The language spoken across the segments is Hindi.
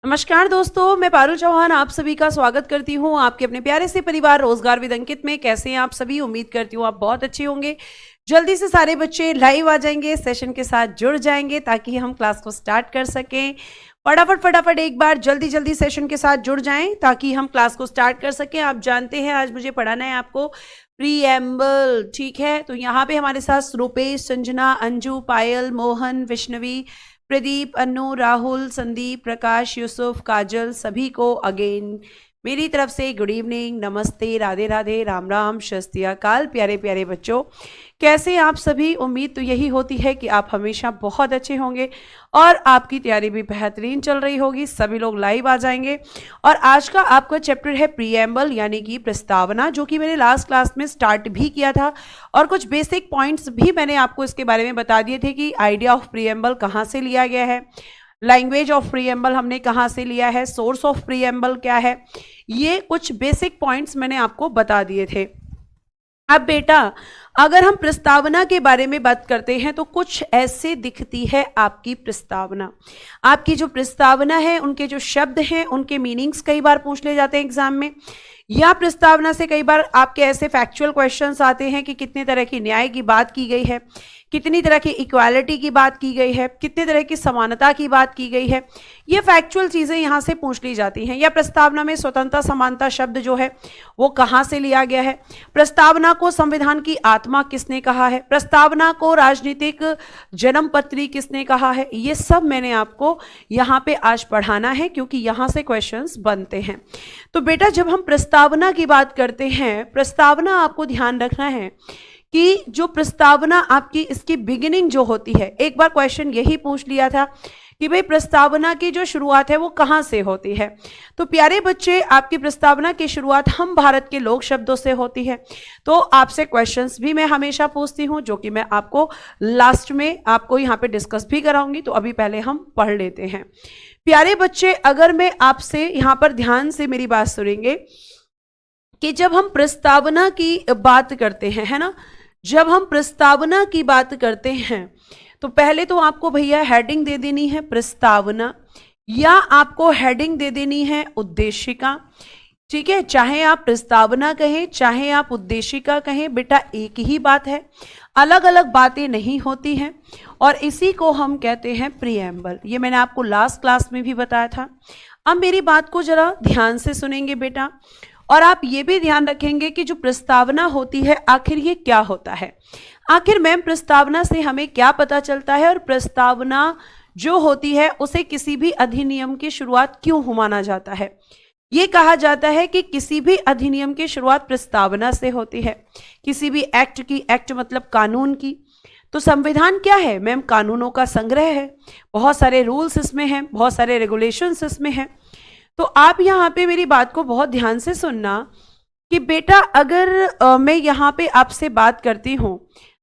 नमस्कार दोस्तों, मैं पारुल चौहान आप सभी का स्वागत करती हूँ आपके अपने प्यारे से परिवार रोजगार विद अंकित में। कैसे हैं आप सभी? उम्मीद करती हूँ आप बहुत अच्छे होंगे। जल्दी से सारे बच्चे लाइव आ जाएंगे, सेशन के साथ जुड़ जाएंगे ताकि हम क्लास को स्टार्ट कर सकें। फटाफट एक बार जल्दी सेशन के साथ जुड़ जाएं ताकि हम क्लास को स्टार्ट कर सकें। आप जानते हैं आज मुझे पढ़ाना है आपको प्रीएम्बल, ठीक है? तो यहाँ पे हमारे साथ रूपेश, संजना, अंजू, पायल, मोहन, विष्णवी, प्रदीप, अनु, राहुल, संदीप, प्रकाश, यूसुफ, काजल, सभी को अगेन मेरी तरफ से गुड इवनिंग, नमस्ते, राधे राधे, राम राम, शस्ति अकाल। प्यारे प्यारे बच्चों, कैसे आप सभी? उम्मीद तो यही होती है कि आप हमेशा बहुत अच्छे होंगे और आपकी तैयारी भी बेहतरीन चल रही होगी। सभी लोग लाइव आ जाएंगे और आज का आपका चैप्टर है प्रीएम्बल यानी कि प्रस्तावना, जो कि मैंने लास्ट क्लास में स्टार्ट भी किया था और कुछ बेसिक पॉइंट्स भी मैंने आपको इसके बारे में बता दिए थे कि आइडिया ऑफ प्रीएम्बल कहाँ से लिया गया है, लैंग्वेज ऑफ प्रीएम्बल हमने कहाँ से लिया है, सोर्स ऑफ प्रीएम्बल क्या है, ये कुछ बेसिक पॉइंट्स मैंने आपको बता दिए थे। अब बेटा, अगर हम प्रस्तावना के बारे में बात करते हैं तो कुछ ऐसे दिखती है आपकी प्रस्तावना। आपकी जो प्रस्तावना है, उनके जो शब्द हैं, उनके मीनिंग्स कई बार पूछ ले जाते हैं एग्जाम में, या प्रस्तावना से कई बार आपके ऐसे फैक्चुअल क्वेश्चंस आते हैं कि कितने तरह की न्याय की बात की गई है, कितनी तरह की इक्वालिटी की बात की गई है, कितने तरह की समानता की बात की गई है। ये फैक्चुअल चीज़ें यहाँ से पूछ ली जाती हैं। या प्रस्तावना में स्वतंत्रता समानता शब्द जो है वो कहाँ से लिया गया है, प्रस्तावना को संविधान की आत्मा किसने कहा है, प्रस्तावना को राजनीतिक जन्मपत्री किसने कहा है, ये सब मैंने आपको यहाँ पे आज पढ़ाना है क्योंकि यहाँ से क्वेश्चंस बनते हैं। तो बेटा, जब हम प्रस्तावना की बात करते हैं, प्रस्तावना आपको ध्यान रखना है कि जो प्रस्तावना आपकी, इसकी बिगिनिंग जो होती है, एक बार क्वेश्चन यही पूछ लिया था कि भाई प्रस्तावना की जो शुरुआत है वो कहाँ से होती है। तो प्यारे बच्चे, आपकी प्रस्तावना की शुरुआत हम भारत के लोक शब्दों से होती है। तो आपसे क्वेश्चंस भी मैं हमेशा पूछती हूँ जो कि मैं आपको लास्ट में आपको यहाँ पे डिस्कस भी कराऊंगी। तो अभी पहले हम पढ़ लेते हैं। प्यारे बच्चे, अगर मैं आपसे यहाँ पर ध्यान से मेरी बात सुनेंगे कि जब हम प्रस्तावना की बात करते हैं, है ना, जब हम प्रस्तावना की बात करते हैं तो पहले तो आपको भैया हेडिंग दे देनी है प्रस्तावना, या आपको हेडिंग दे देनी है उद्देशिका, ठीक है? चाहे आप प्रस्तावना कहें चाहे आप उद्देशिका कहें, बेटा एक ही बात है, अलग अलग बातें नहीं होती हैं और इसी को हम कहते हैं प्रीएम्बल। ये मैंने आपको लास्ट क्लास में भी बताया था। अब मेरी बात को जरा ध्यान से सुनेंगे बेटा, और आप ये भी ध्यान रखेंगे कि जो प्रस्तावना होती है आखिर ये क्या होता है। आखिर मैम प्रस्तावना से हमें क्या पता चलता है और प्रस्तावना जो होती है उसे किसी भी अधिनियम की शुरुआत क्यों माना जाता है। ये कहा जाता है कि किसी भी अधिनियम की शुरुआत प्रस्तावना से होती है, किसी भी एक्ट की, एक्ट मतलब कानून की। तो संविधान क्या है मैम? कानूनों का संग्रह है, बहुत सारे रूल्स इसमें हैं, बहुत सारे रेगुलेशंस इसमें हैं। तो आप यहाँ पे मेरी बात को बहुत ध्यान से सुनना कि बेटा, अगर मैं यहाँ पे आपसे बात करती हूँ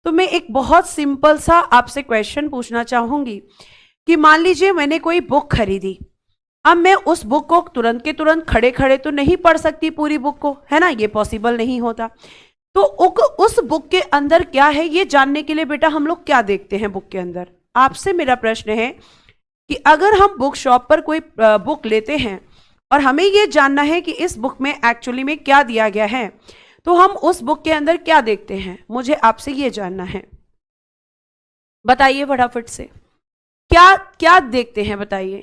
तो मैं एक बहुत सिंपल सा आपसे क्वेश्चन पूछना चाहूंगी कि मान लीजिए मैंने कोई बुक खरीदी। अब मैं उस बुक को तुरंत के तुरंत खड़े खड़े तो नहीं पढ़ सकती पूरी बुक को, है ना, ये पॉसिबल नहीं होता। तो उस बुक के अंदर क्या है ये जानने के लिए बेटा हम लोग क्या देखते हैं बुक के अंदर। आपसे मेरा प्रश्न है कि अगर हम बुक शॉप पर कोई बुक लेते हैं और हमें ये जानना है कि इस बुक में एक्चुअली में क्या दिया गया है, तो हम उस बुक के अंदर क्या देखते हैं, मुझे आपसे ये जानना है। बताइए फटाफट से, क्या क्या देखते हैं, बताइए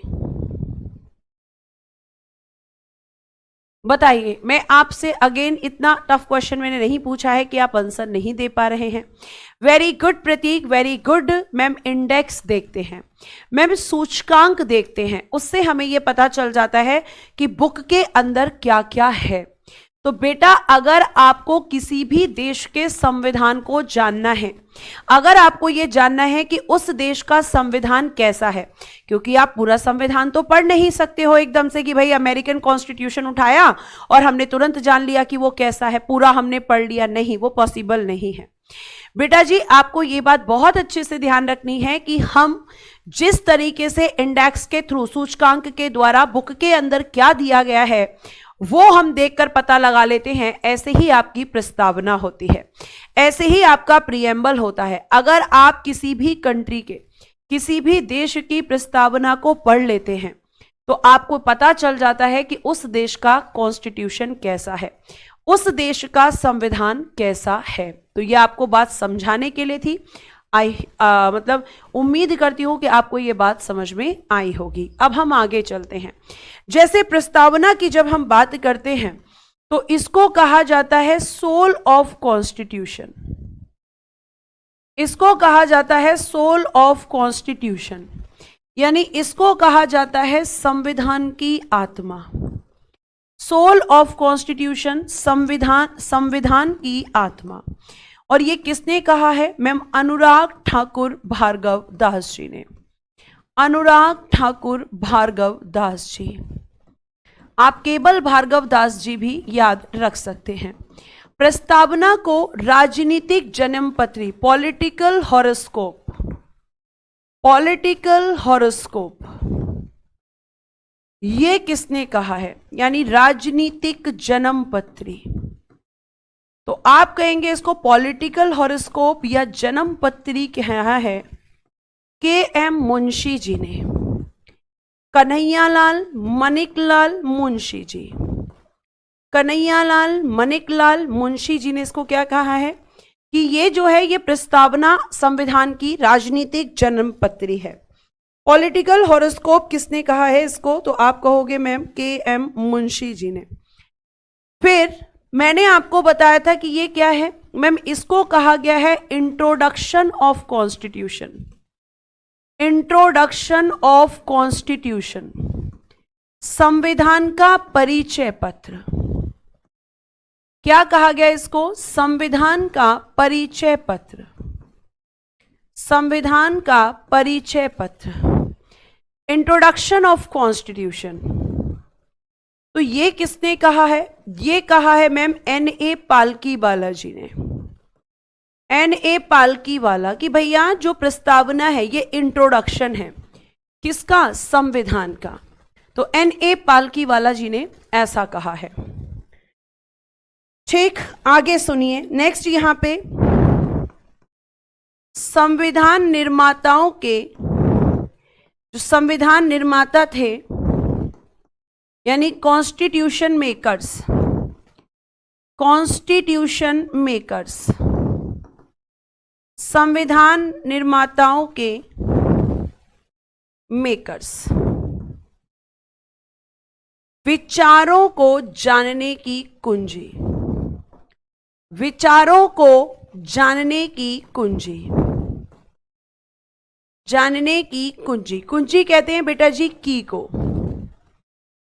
बताइए। मैं आपसे अगेन, इतना टफ क्वेश्चन मैंने नहीं पूछा है कि आप आंसर नहीं दे पा रहे हैं। वेरी गुड प्रतीक, वेरी गुड मैम। इंडेक्स देखते हैं मैम, सूचकांक देखते हैं, उससे हमें यह पता चल जाता है कि बुक के अंदर क्या क्या है। तो बेटा, अगर आपको किसी भी देश के संविधान को जानना है, अगर आपको यह जानना है कि उस देश का संविधान कैसा है, क्योंकि आप पूरा संविधान तो पढ़ नहीं सकते हो एकदम से कि भाई अमेरिकन कॉन्स्टिट्यूशन उठाया और हमने तुरंत जान लिया कि वो कैसा है, पूरा हमने पढ़ लिया, नहीं, वो पॉसिबल नहीं है। बेटा जी, आपको ये बात बहुत अच्छे से ध्यान रखनी है कि हम जिस तरीके से इंडेक्स के थ्रू, सूचकांक के द्वारा बुक के अंदर क्या दिया गया है वो हम देखकर पता लगा लेते हैं, ऐसे ही आपकी प्रस्तावना होती है, ऐसे ही आपका प्रीएम्बल होता है। अगर आप किसी भी कंट्री के, किसी भी देश की प्रस्तावना को पढ़ लेते हैं तो आपको पता चल जाता है कि उस देश का कॉन्स्टिट्यूशन कैसा है, उस देश का संविधान कैसा है। तो ये आपको बात समझाने के लिए थी। मतलब उम्मीद करती हूं कि आपको ये बात समझ में आई होगी। अब हम आगे चलते हैं। जैसे प्रस्तावना की जब हम बात करते हैं तो इसको कहा जाता है सोल ऑफ कॉन्स्टिट्यूशन। इसको कहा जाता है सोल ऑफ कॉन्स्टिट्यूशन, यानी इसको कहा जाता है संविधान की आत्मा। सोल ऑफ कॉन्स्टिट्यूशन, संविधान की आत्मा। और ये किसने कहा है मैम? अनुराग ठाकुर भार्गव दास जी ने। अनुराग ठाकुर भार्गव दास जी। आप केवल भार्गव दास जी भी याद रख सकते हैं। प्रस्तावना को राजनीतिक जन्मपत्री, पॉलिटिकल हॉरोस्कोप, पॉलिटिकल हॉरोस्कोप, ये किसने कहा है? यानी राजनीतिक जन्मपत्री। तो आप कहेंगे इसको पॉलिटिकल हॉरोस्कोप या जन्मपत्री कहा है के.एम. मुंशी जी ने, कन्हैयालाल मानिकलाल मुंशी जी। कन्हैयालाल मानिकलाल मुंशी जी ने इसको क्या कहा है कि ये जो है ये प्रस्तावना संविधान की राजनीतिक जन्मपत्री है। पॉलिटिकल हॉरोस्कोप किसने कहा है इसको? तो आप कहोगे मैम के.एम. मुंशी जी ने। फिर मैंने आपको बताया था कि ये क्या है मैम? इसको कहा गया है introduction of constitution. Introduction of constitution, संविधान का परिचय पत्र। क्या कहा गया इसको? संविधान का परिचय पत्र। संविधान का परिचय पत्र, इंट्रोडक्शन ऑफ कॉन्स्टिट्यूशन। तो ये किसने कहा है? ये कहा है मैम N.A. पालकीवाला जी ने। N.A. पालकीवाला कि भैया जो प्रस्तावना है ये इंट्रोडक्शन है किसका? संविधान का। तो N.A. पालकीवाला जी ने ऐसा कहा है। ठीक, आगे सुनिए। नेक्स्ट यहां पे संविधान निर्माताओं के, जो संविधान निर्माता थे यानी कॉन्स्टिट्यूशन मेकर्स, कॉन्स्टिट्यूशन मेकर्स, संविधान निर्माताओं के मेकर्स, विचारों को जानने की कुंजी, विचारों को जानने की कुंजी, जानने की कुंजी। कुंजी कहते हैं बेटा जी की को,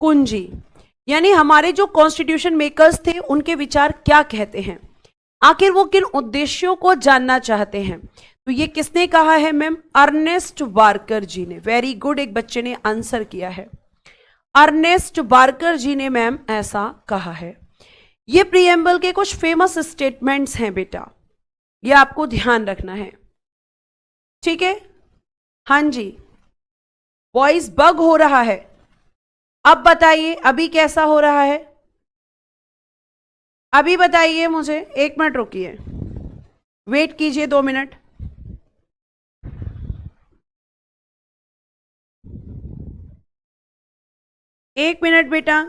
कुंजी यानी हमारे जो कॉन्स्टिट्यूशन मेकर्स थे उनके विचार क्या कहते हैं, आखिर वो किन उद्देश्यों को जानना चाहते हैं। तो ये किसने कहा है मैम? अर्नेस्ट वार्कर जी ने। वेरी गुड, एक बच्चे ने आंसर किया है। अर्नेस्ट वार्कर जी ने मैम ऐसा कहा है। ये प्रीएम्बल के कुछ फेमस स्टेटमेंट्स हैं बेटा, ये आपको ध्यान रखना है। ठीक है, हाँ जी। वॉइस बग हो रहा है, अब बताइए अभी कैसा हो रहा है? अभी बताइए मुझे, 1 मिनट रुकिए, वेट कीजिए 2 मिनट। एक मिनट बेटा।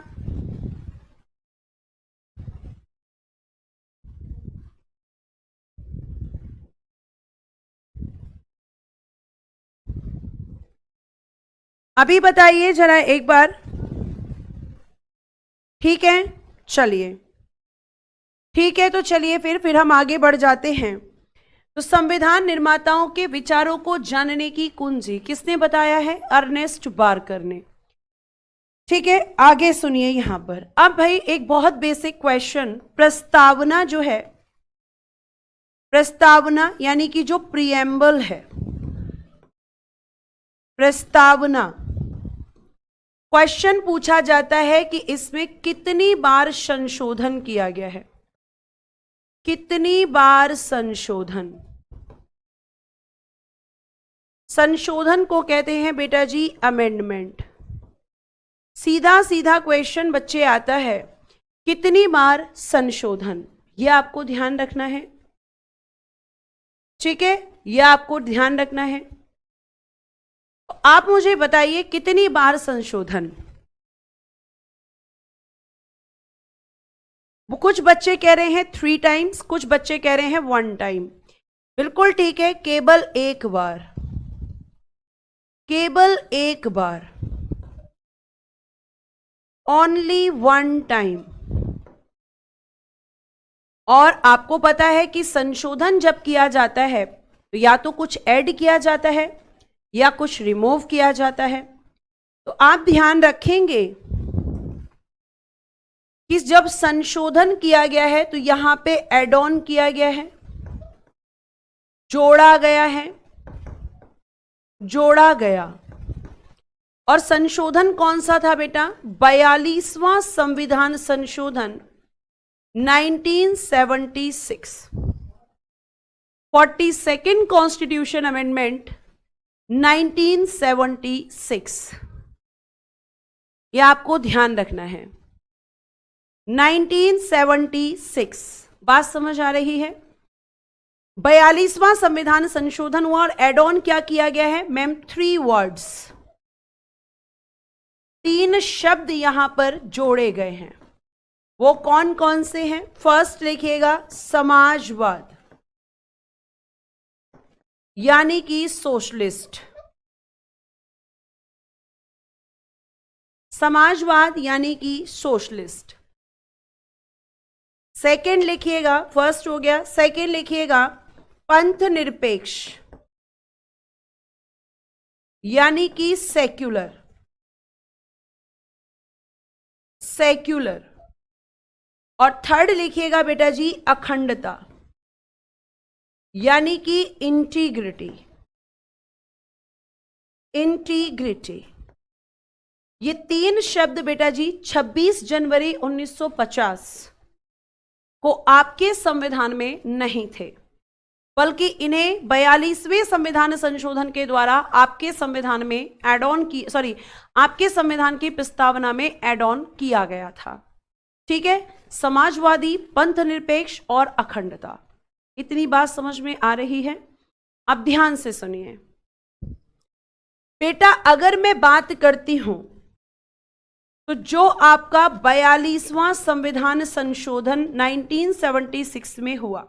अभी बताइए जरा एक बार। ठीक है, चलिए, ठीक है, तो चलिए फिर हम आगे बढ़ जाते हैं। तो संविधान निर्माताओं के विचारों को जानने की कुंजी किसने बताया है? अर्नेस्ट वार्कर ने। ठीक है, आगे सुनिए यहां पर। अब भाई एक बहुत बेसिक क्वेश्चन, प्रस्तावना जो है, प्रस्तावना यानी कि जो प्रीएम्बल है, प्रस्तावना, क्वेश्चन पूछा जाता है कि इसमें कितनी बार संशोधन किया गया है, कितनी बार संशोधन। संशोधन को कहते हैं बेटा जी अमेंडमेंट। सीधा सीधा क्वेश्चन बच्चे आता है, कितनी बार संशोधन, यह आपको ध्यान रखना है। ठीक है, यह आपको ध्यान रखना है। आप मुझे बताइए कितनी बार संशोधन। कुछ बच्चे कह रहे हैं 3 टाइम्स, कुछ बच्चे कह रहे हैं 1 टाइम। बिल्कुल ठीक है, केवल एक बार, केवल एक बार, ओनली 1 टाइम। और आपको पता है कि संशोधन जब किया जाता है तो या तो कुछ ऐड किया जाता है या कुछ रिमूव किया जाता है। तो आप ध्यान रखेंगे कि जब संशोधन किया गया है तो यहां पे एड ऑन किया गया है, जोड़ा गया है, जोड़ा गया। और संशोधन कौन सा था बेटा? 42वां संविधान संशोधन 1976, 42nd कॉन्स्टिट्यूशन अमेंडमेंट 1976। यह आपको ध्यान रखना है, 1976। बात समझ आ रही है? 42वां संविधान संशोधन हुआ और एड ऑन क्या किया गया है मैम? 3 वर्ड्स, 3 शब्द यहां पर जोड़े गए हैं। वो कौन कौन से हैं? फर्स्ट लिखिएगा समाजवाद, यानी कि सोशलिस्ट। समाजवाद यानी कि सोशलिस्ट। सेकंड लिखिएगा, फर्स्ट हो गया, सेकंड लिखिएगा पंथ निरपेक्ष, यानी कि सेक्युलर, सेक्युलर। और थर्ड लिखिएगा बेटा जी अखंडता, यानी कि इंटीग्रिटी, इंटीग्रिटी। ये 3 शब्द बेटा जी 26 जनवरी 1950 को आपके संविधान में नहीं थे, बल्कि इन्हें 42वें संविधान संशोधन के द्वारा आपके संविधान में एड ऑन की, आपके संविधान की प्रस्तावना में एड ऑन किया गया था। ठीक है, समाजवादी, पंथ निरपेक्ष और अखंडता। इतनी बात समझ में आ रही है? अब ध्यान से सुनिए बेटा, अगर मैं बात करती हूं तो जो आपका 42वां संविधान संशोधन 1976 में हुआ,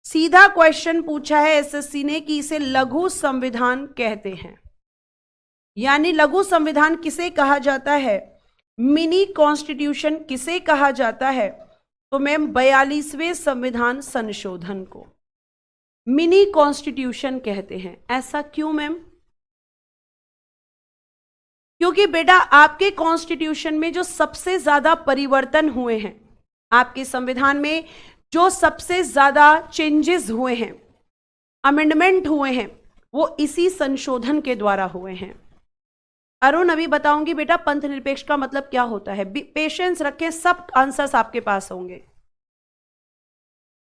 सीधा क्वेश्चन पूछा है एसएससी ने कि इसे लघु संविधान कहते हैं। यानी लघु संविधान किसे कहा जाता है? मिनी कॉन्स्टिट्यूशन किसे कहा जाता है? तो मैम 42वें संविधान संशोधन को मिनी कॉन्स्टिट्यूशन कहते हैं। ऐसा क्यों मैम? क्योंकि बेटा आपके कॉन्स्टिट्यूशन में जो सबसे ज्यादा परिवर्तन हुए हैं, आपके संविधान में जो सबसे ज्यादा चेंजेस हुए हैं, अमेंडमेंट हुए हैं, वो इसी संशोधन के द्वारा हुए हैं। अरुण अभी बताऊंगी बेटा पंथ निरपेक्ष का मतलब क्या होता है। पेशेंस रखें, सब आंसर्स आपके पास होंगे।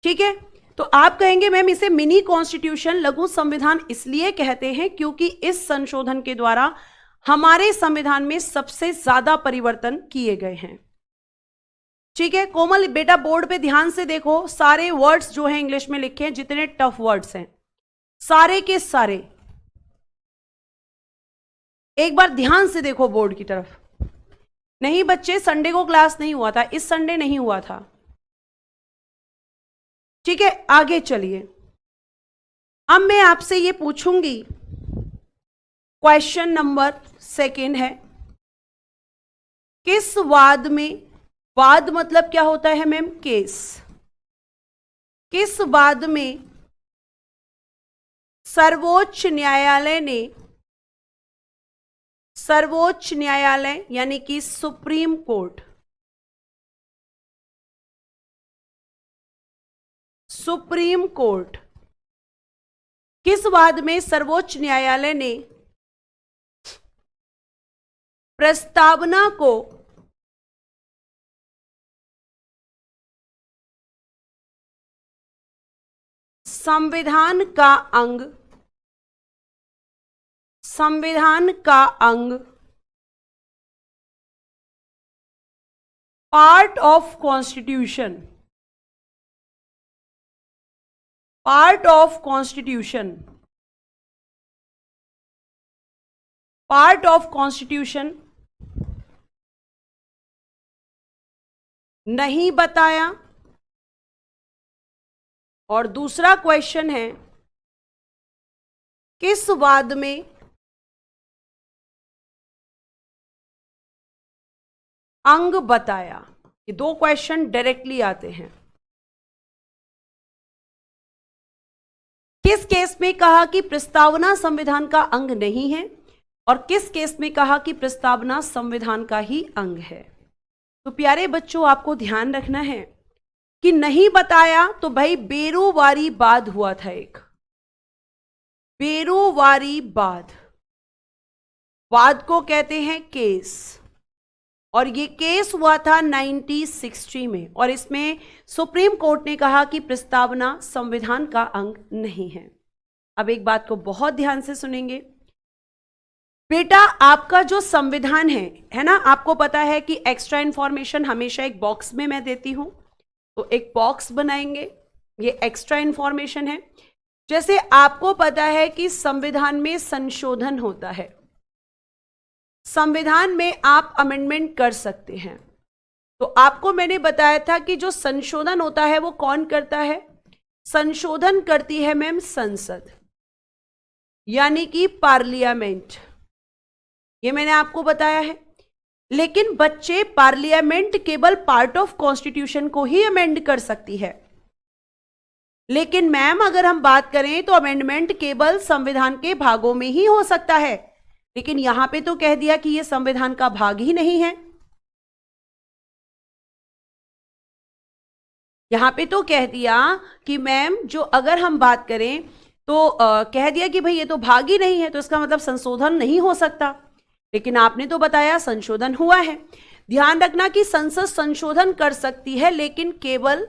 ठीक है, तो आप कहेंगे मैम इसे मिनी कॉन्स्टिट्यूशन, लघु संविधान इसलिए कहते हैं क्योंकि इस संशोधन के द्वारा हमारे संविधान में सबसे ज्यादा परिवर्तन किए गए हैं। ठीक है कोमल बेटा, बोर्ड पे ध्यान से देखो, सारे वर्ड्स जो हैं इंग्लिश में लिखे हैं, जितने टफ वर्ड्स हैं सारे के सारे, एक बार ध्यान से देखो बोर्ड की तरफ। नहीं बच्चे, संडे को क्लास नहीं हुआ था, इस संडे नहीं हुआ था। ठीक है, आगे चलिए। अब मैं आपसे ये पूछूंगी, क्वेश्चन नंबर 2 है, किस वाद में, वाद मतलब क्या होता है मैम? केस। किस वाद में सर्वोच्च न्यायालय ने, सर्वोच्च न्यायालय यानी कि सुप्रीम कोर्ट, सुप्रीम कोर्ट, किस वाद में सर्वोच्च न्यायालय ने प्रस्तावना को संविधान का अंग, संविधान का अंग, part of constitution, part of constitution, part of constitution नहीं बताया। और दूसरा क्वेश्चन है, किस वाद में अंग बताया। ये दो क्वेश्चन डायरेक्टली आते हैं। किस केस में कहा कि प्रस्तावना संविधान का अंग नहीं है, और किस केस में कहा कि प्रस्तावना संविधान का ही अंग है। तो प्यारे बच्चों, आपको ध्यान रखना है कि नहीं बताया तो भाई बेरोवारी वाद हुआ था। एक बेरोवारी वाद को कहते हैं केस, और ये केस हुआ था 1960 में, और इसमें सुप्रीम कोर्ट ने कहा कि प्रस्तावना संविधान का अंग नहीं है। अब एक बात को बहुत ध्यान से सुनेंगे बेटा, आपका जो संविधान है ना, आपको पता है कि एक्स्ट्रा इंफॉर्मेशन हमेशा एक बॉक्स में मैं देती हूं, तो एक बॉक्स बनाएंगे, ये एक्स्ट्रा इंफॉर्मेशन है। जैसे आपको पता है कि संविधान में संशोधन होता है, संविधान में आप अमेंडमेंट कर सकते हैं। तो आपको मैंने बताया था कि जो संशोधन होता है वो कौन करता है, संशोधन करती है मैम संसद, यानी कि पार्लियामेंट। ये मैंने आपको बताया है। लेकिन बच्चे, पार्लियामेंट केवल पार्ट ऑफ कॉन्स्टिट्यूशन को ही अमेंड कर सकती है, लेकिन मैम अगर हम बात करें तो अमेंडमेंट केवल संविधान के भागों में ही हो सकता है। लेकिन यहां पे तो कह दिया कि यह संविधान का भाग ही नहीं है। यहां पे तो कह दिया कि मैम जो अगर हम बात करें तो कह दिया कि भाई ये तो भाग ही नहीं है, तो इसका मतलब संशोधन नहीं हो सकता। लेकिन आपने तो बताया संशोधन हुआ है। ध्यान रखना कि संसद संशोधन कर सकती है, लेकिन केवल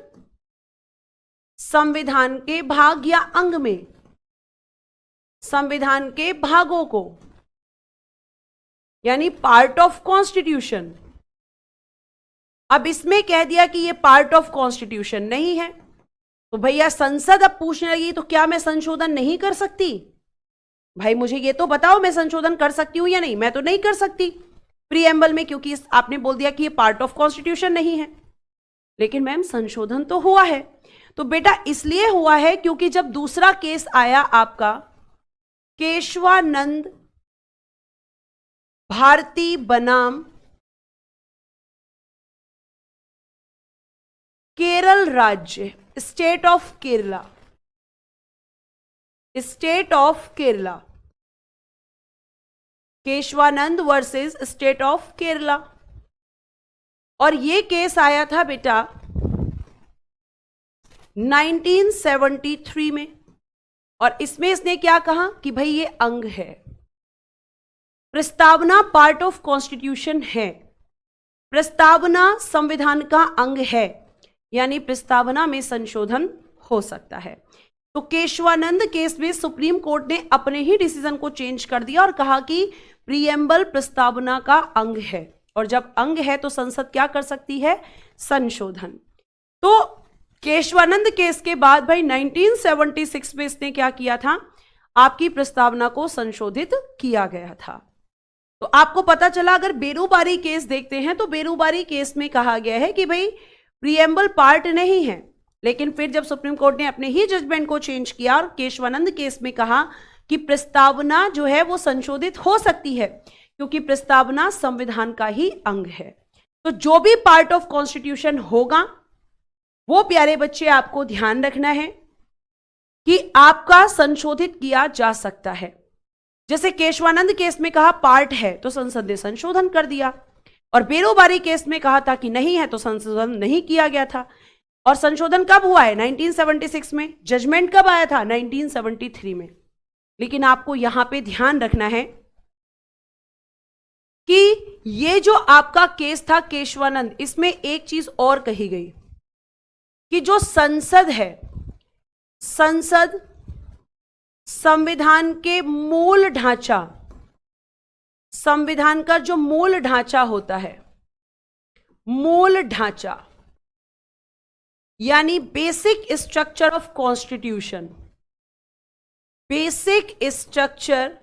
संविधान के भाग या अंग में, संविधान के भागों को, यानी पार्ट ऑफ कॉन्स्टिट्यूशन। अब इसमें कह दिया कि ये पार्ट ऑफ कॉन्स्टिट्यूशन नहीं है, तो भैया संसद अब पूछने लगी तो क्या मैं संशोधन नहीं कर सकती? भाई मुझे ये तो बताओ, मैं संशोधन कर सकती हूं या नहीं? मैं तो नहीं कर सकती प्रीएम्बल में, क्योंकि आपने बोल दिया कि ये पार्ट ऑफ कॉन्स्टिट्यूशन नहीं है। लेकिन मैम संशोधन तो हुआ है। तो बेटा इसलिए हुआ है क्योंकि जब दूसरा केस आया आपका केशवानंद भारती बनाम केरल राज्य, state of Kerala, state of Kerala, Kesavananda versus state of Kerala. और ये केस आया था बेटा 1973 में, और इसमें इसने क्या कहा कि भाई ये अंग है, प्रस्तावना पार्ट ऑफ कॉन्स्टिट्यूशन है, प्रस्तावना संविधान का अंग है, यानी प्रस्तावना में संशोधन हो सकता है। तो केशवानंद केस में सुप्रीम कोर्ट ने अपने ही डिसीजन को चेंज कर दिया और कहा कि प्रीएम्बल प्रस्तावना का अंग है, और जब अंग है तो संसद क्या कर सकती है? संशोधन। तो केशवानंद केस के बाद भाई 1976 में इसने क्या किया था? आपकी प्रस्तावना को संशोधित किया गया था। तो आपको पता चला, अगर बेरोबारी केस देखते हैं तो बेरोबारी केस में कहा गया है कि भाई प्रीएम्बल पार्ट नहीं है, लेकिन फिर जब सुप्रीम कोर्ट ने अपने ही जजमेंट को चेंज किया और केशवानंद केस में कहा कि प्रस्तावना जो है वो संशोधित हो सकती है, क्योंकि प्रस्तावना संविधान का ही अंग है। तो जो भी पार्ट ऑफ कॉन्स्टिट्यूशन होगा वो प्यारे बच्चे आपको ध्यान रखना है कि आपका संशोधित किया जा सकता है। जैसे केशवानंद केस में कहा पार्ट है तो संसद ने संशोधन कर दिया, और बेरोबारी केस में कहा था कि नहीं है तो संशोधन नहीं किया गया था। और संशोधन कब हुआ है? 1976 में। जजमेंट कब आया था? 1973 में। लेकिन आपको यहां पे ध्यान रखना है कि ये जो आपका केस था केशवानंद, इसमें एक चीज और कही गई कि जो संसद है, संसद संविधान के मूल ढांचा, संविधान का जो मूल ढांचा होता है, मूल ढांचा यानी basic structure of constitution, basic structure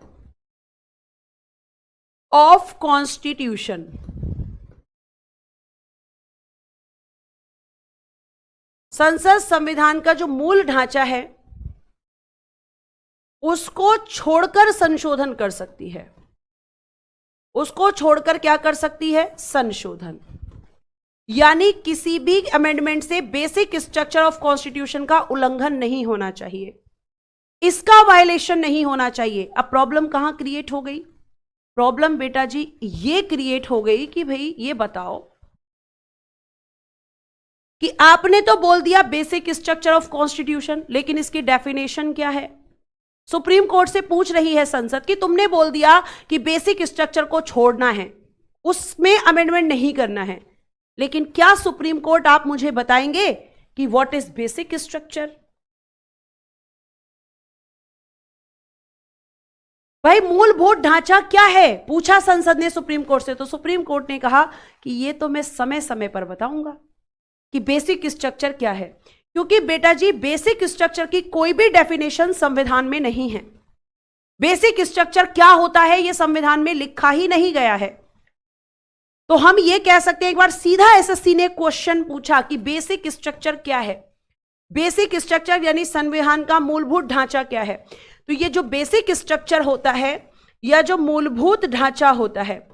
of constitution, संसद संविधान का जो मूल ढांचा है उसको छोड़कर संशोधन कर सकती है, उसको छोड़कर क्या कर सकती है? संशोधन। यानी किसी भी अमेंडमेंट से बेसिक स्ट्रक्चर ऑफ कॉन्स्टिट्यूशन का उल्लंघन नहीं होना चाहिए, इसका वायलेशन नहीं होना चाहिए। अब प्रॉब्लम कहां क्रिएट हो गई? प्रॉब्लम बेटा जी ये क्रिएट हो गई कि भाई ये बताओ कि आपने तो बोल दिया बेसिक स्ट्रक्चर ऑफ कॉन्स्टिट्यूशन, लेकिन इसकी डेफिनेशन क्या है? सुप्रीम कोर्ट से पूछ रही है संसद कि तुमने बोल दिया कि बेसिक स्ट्रक्चर को छोड़ना है, उसमें अमेंडमेंट नहीं करना है, लेकिन क्या सुप्रीम कोर्ट आप मुझे बताएंगे कि व्हाट इज बेसिक स्ट्रक्चर? भाई मूलभूत ढांचा क्या है, पूछा संसद ने सुप्रीम कोर्ट से, तो सुप्रीम कोर्ट ने कहा कि ये तो मैं समय समय पर बताऊंगा कि बेसिक स्ट्रक्चर क्या है। क्योंकि बेटा जी बेसिक स्ट्रक्चर की कोई भी डेफिनेशन संविधान में नहीं है। बेसिक स्ट्रक्चर क्या होता है यह संविधान में लिखा ही नहीं गया है। तो हम यह कह सकते हैं, एक बार सीधा एसएससी ने क्वेश्चन पूछा कि बेसिक स्ट्रक्चर क्या है, बेसिक स्ट्रक्चर यानी संविधान का मूलभूत ढांचा क्या है। तो ये जो बेसिक स्ट्रक्चर होता है या जो मूलभूत ढांचा होता है,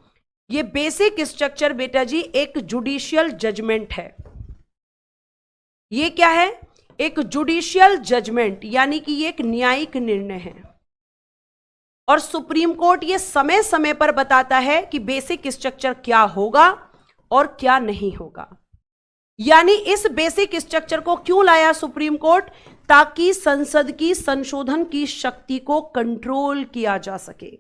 ये बेसिक स्ट्रक्चर बेटा जी एक जुडिशियल जजमेंट है। ये क्या है? एक जुडिशियल जजमेंट, यानी कि ये एक न्यायिक निर्णय है। और सुप्रीम कोर्ट ये समय समय पर बताता है कि बेसिक स्ट्रक्चर क्या होगा और क्या नहीं होगा। यानी इस बेसिक स्ट्रक्चर को क्यों लाया सुप्रीम कोर्ट? ताकि संसद की संशोधन की शक्ति को कंट्रोल किया जा सके,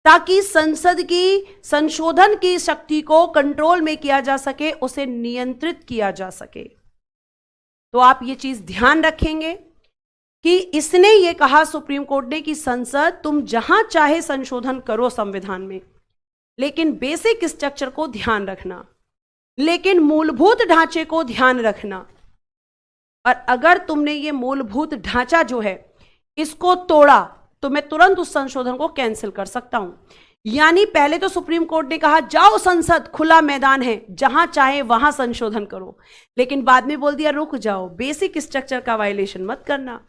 ताकि संसद की संशोधन की शक्ति को कंट्रोल में किया जा सके, उसे नियंत्रित किया जा सके। तो आप ये चीज ध्यान रखेंगे कि इसने ये कहा सुप्रीम कोर्ट ने कि संसद तुम जहां चाहे संशोधन करो संविधान में, लेकिन बेसिक स्ट्रक्चर को ध्यान रखना, लेकिन मूलभूत ढांचे को ध्यान रखना। और अगर तुमने ये मूलभूत ढांचा जो है इसको तोड़ा तो मैं तुरंत उस संशोधन को कैंसिल कर सकता हूं। यानी पहले तो सुप्रीम कोर्ट ने कहा जाओ संसद, खुला मैदान है, जहां चाहे वहां संशोधन करो, लेकिन बाद में बोल दिया रुक जाओ, बेसिक स्ट्रक्चर का वायलेशन मत करना,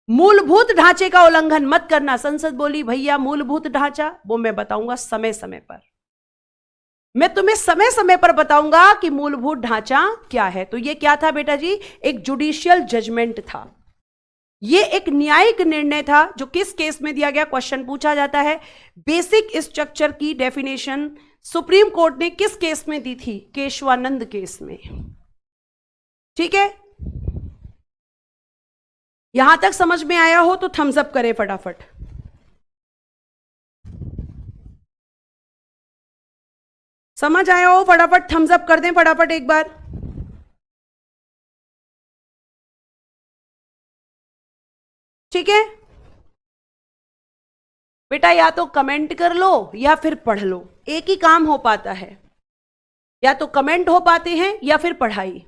मूलभूत ढांचे का उल्लंघन मत करना। संसद बोली भैया मूलभूत ढांचा वो मैं बताऊंगा समय समय पर, मैं तुम्हें समय समय पर बताऊंगा कि मूलभूत ढांचा क्या है। तो ये क्या था बेटा जी? एक जुडिशियल जजमेंट था, ये एक न्यायिक निर्णय था। जो किस केस में दिया गया? क्वेश्चन पूछा जाता है बेसिक स्ट्रक्चर की डेफिनेशन सुप्रीम कोर्ट ने किस केस में दी थी? केशवानंद केस में। ठीक है, यहां तक समझ में आया हो तो थम्स अप करें फटाफट। समझ आया हो फटाफट थम्स अप कर दें फटाफट एक बार। ठीक है बेटा, या तो कमेंट कर लो या फिर पढ़ लो, एक ही काम हो पाता है, या तो कमेंट हो पाते हैं या फिर पढ़ाई।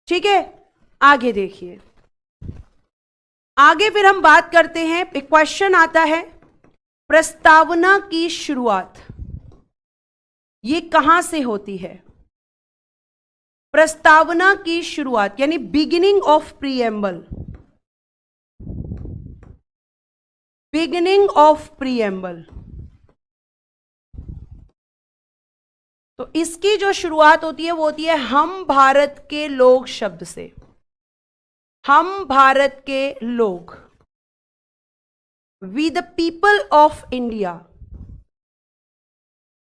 ठीक है, आगे देखिए, आगे फिर हम बात करते हैं। एक क्वेश्चन आता है प्रस्तावना की शुरुआत ये कहां से होती है? प्रस्तावना की शुरुआत यानी beginning of preamble, beginning of preamble. तो इसकी जो शुरुआत होती है वो होती है हम भारत के लोग शब्द से। हम भारत के लोग, we the people of India,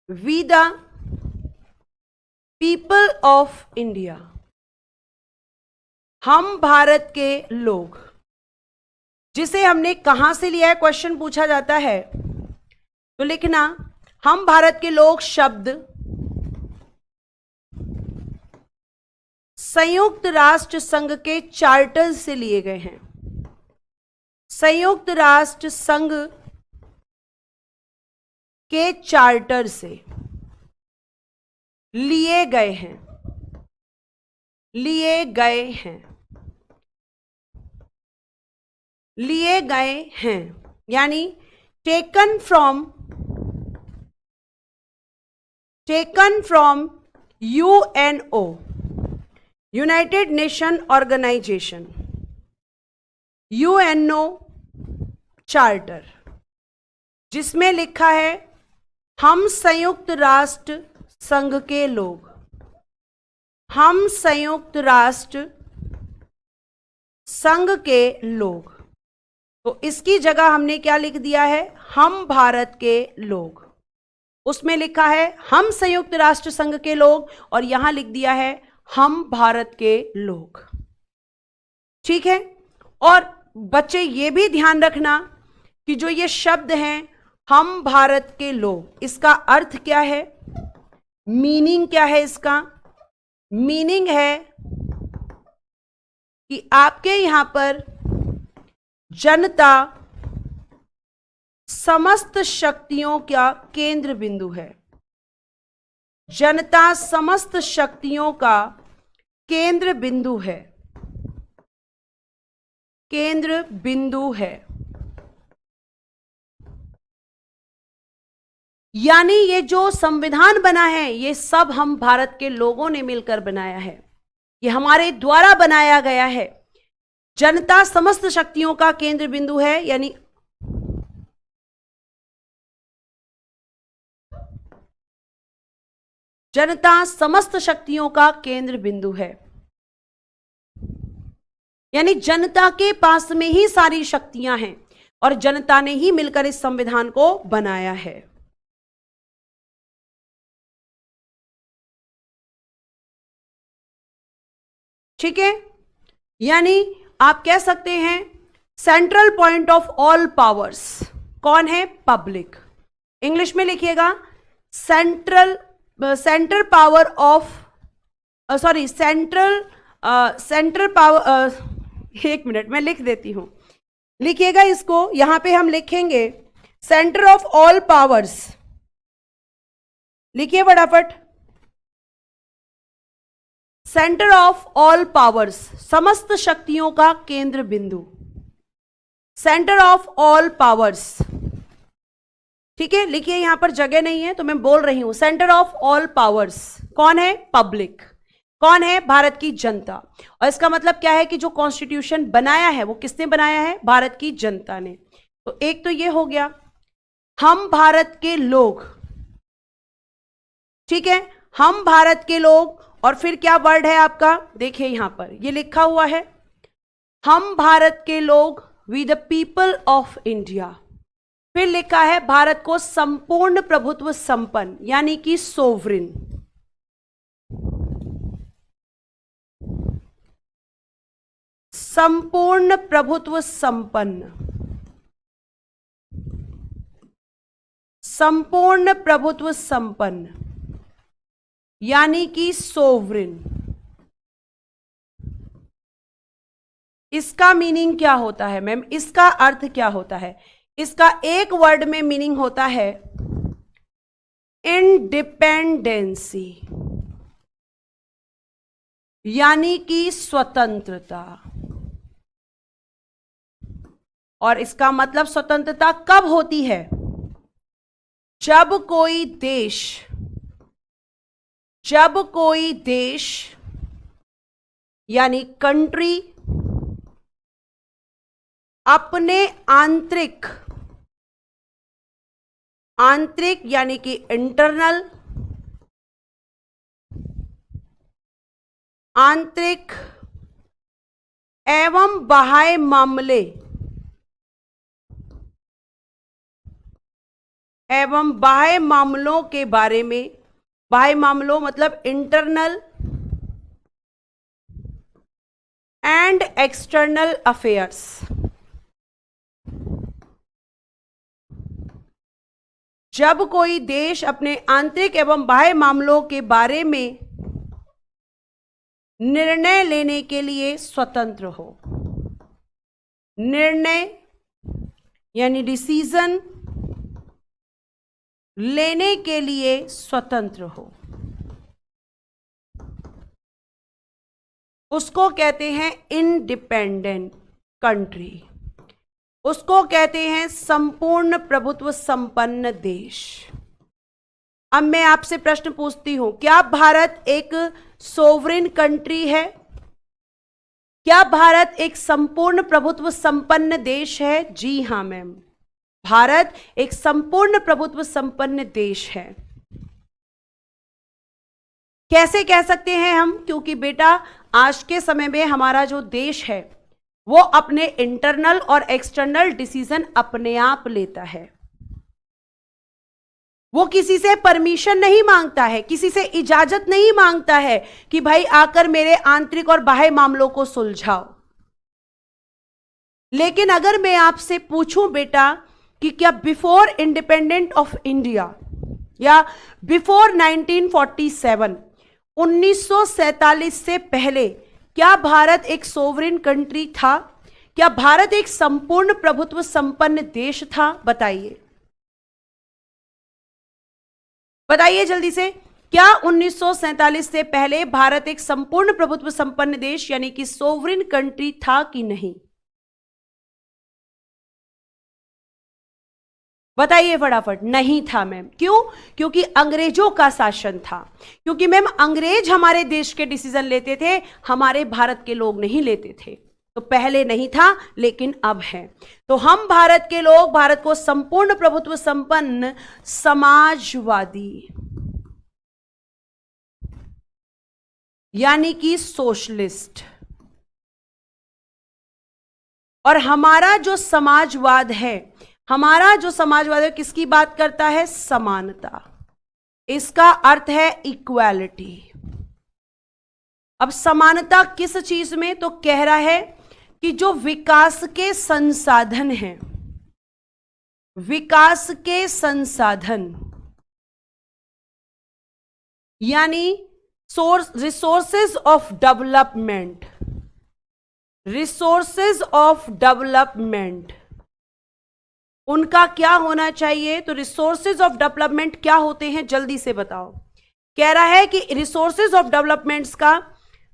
we the people of India, हम भारत के लोग, जिसे हमने कहां से लिया है? क्वेश्चन पूछा जाता है तो लिखना हम भारत के लोग शब्द संयुक्त राष्ट्र संघ के चार्टर से लिए गए हैं। संयुक्त राष्ट्र संघ के चार्टर से लिए गए हैं, लिए गए हैं, लिए गए हैं, यानी taken from UNO, united nation organization, UNO charter, जिसमें लिखा है हम संयुक्त राष्ट्र संघ के लोग, हम संयुक्त राष्ट्र संघ के लोग। तो इसकी जगह हमने क्या लिख दिया है, हम भारत के लोग। उसमें लिखा है हम संयुक्त राष्ट्र संघ के लोग और यहां लिख दिया है हम भारत के लोग। ठीक है। और बच्चे ये भी ध्यान रखना कि जो ये शब्द हैं हम भारत के लोग, इसका अर्थ क्या है, मीनिंग क्या है इसका। मीनिंग है कि आपके यहां पर जनता समस्त शक्तियों का केंद्र बिंदु है। जनता समस्त शक्तियों का केंद्र बिंदु है, केंद्र बिंदु है। यानी ये जो संविधान बना है ये सब हम भारत के लोगों ने मिलकर बनाया है, ये हमारे द्वारा बनाया गया है। जनता समस्त शक्तियों का केंद्र बिंदु है, यानी जनता समस्त शक्तियों का केंद्र बिंदु है, यानी जनता के पास में ही सारी शक्तियां हैं और जनता ने ही मिलकर इस संविधान को बनाया है। ठीक है। यानी आप कह सकते हैं central point of all powers कौन है, पब्लिक। इंग्लिश में लिखिएगा central power of central power, एक मिनट मैं लिख देती हूं, लिखिएगा इसको। यहां पे हम लिखेंगे सेंटर ऑफ ऑल पावर्स, लिखिए फटाफट। सेंटर ऑफ ऑल पावर्स, समस्त शक्तियों का केंद्र बिंदु, सेंटर ऑफ ऑल पावर्स। ठीक है, लिखिए, यहां पर जगह नहीं है तो मैं बोल रही हूं सेंटर ऑफ ऑल पावर्स कौन है, पब्लिक। कौन है, भारत की जनता। और इसका मतलब क्या है कि जो कॉन्स्टिट्यूशन बनाया है वो किसने बनाया है, भारत की जनता ने। तो एक तो ये हो गया हम भारत के लोग। ठीक है, हम भारत के लोग। और फिर क्या वर्ड है आपका, देखिए यहां पर ये लिखा हुआ है हम भारत के लोग we the people of India. फिर लिखा है भारत को संपूर्ण प्रभुत्व संपन्न, यानी कि सोवरिन। संपूर्ण प्रभुत्व संपन्न, संपूर्ण प्रभुत्व संपन्न, यानी कि सोवरिन। इसका मीनिंग क्या होता है मैम, इसका अर्थ क्या होता है। इसका एक वर्ड में मीनिंग होता है इंडिपेंडेंसी, यानी कि स्वतंत्रता। और इसका मतलब स्वतंत्रता कब होती है, जब कोई देश यानी कंट्री अपने आंतरिक यानी कि इंटरनल, आंतरिक एवं बाह्य मामले बाह्य मामलों के बारे में, बाह्य मामलों मतलब इंटरनल एंड एक्सटर्नल अफेयर्स। जब कोई देश अपने आंतरिक एवं बाह्य मामलों के बारे में निर्णय लेने के लिए स्वतंत्र हो, निर्णय यानी डिसीजन लेने के लिए स्वतंत्र हो, उसको कहते हैं इंडिपेंडेंट कंट्री, उसको कहते हैं संपूर्ण प्रभुत्व संपन्न देश। अब मैं आपसे प्रश्न पूछती हूं, क्या भारत एक सोवरेन कंट्री है? क्या भारत एक संपूर्ण प्रभुत्व संपन्न देश है? जी हां मैम, भारत एक संपूर्ण प्रभुत्व संपन्न देश है। कैसे कह सकते हैं हम? क्योंकि बेटा आज के समय में हमारा जो देश है वो अपने इंटरनल और एक्सटर्नल डिसीजन अपने आप लेता है। वो किसी से परमिशन नहीं मांगता है, किसी से इजाजत नहीं मांगता है कि भाई आकर मेरे आंतरिक और बाह्य मामलों को सुलझाओ। लेकिन अगर मैं आपसे पूछूं बेटा कि क्या बिफोर इंडिपेंडेंट ऑफ इंडिया या बिफोर 1947 1947 से पहले क्या भारत एक सोवरेन कंट्री था? क्या भारत एक संपूर्ण प्रभुत्व संपन्न देश था? बताइए, बताइए जल्दी से, क्या 1947 से पहले भारत एक संपूर्ण प्रभुत्व संपन्न देश यानी कि सोवरेन कंट्री था कि नहीं? बताइए फटाफट। नहीं था मैम। क्यों? क्योंकि अंग्रेजों का शासन था। क्योंकि मैम अंग्रेज हमारे देश के डिसीजन लेते थे, हमारे भारत के लोग नहीं लेते थे। तो पहले नहीं था लेकिन अब है। तो हम भारत के लोग भारत को संपूर्ण प्रभुत्व संपन्न समाजवादी यानी कि सोशलिस्ट, और हमारा जो समाजवाद है, हमारा जो समाजवाद है किसकी बात करता है? समानता। इसका अर्थ है इक्वालिटी। अब समानता किस चीज में? तो कह रहा है कि जो विकास के संसाधन हैं, विकास के संसाधन यानी resources of development, resources of development उनका क्या होना चाहिए? तो रिसोर्सेज ऑफ डेवलपमेंट क्या होते हैं जल्दी से बताओ। कह रहा है कि रिसोर्सेज ऑफ डेवलपमेंट्स का,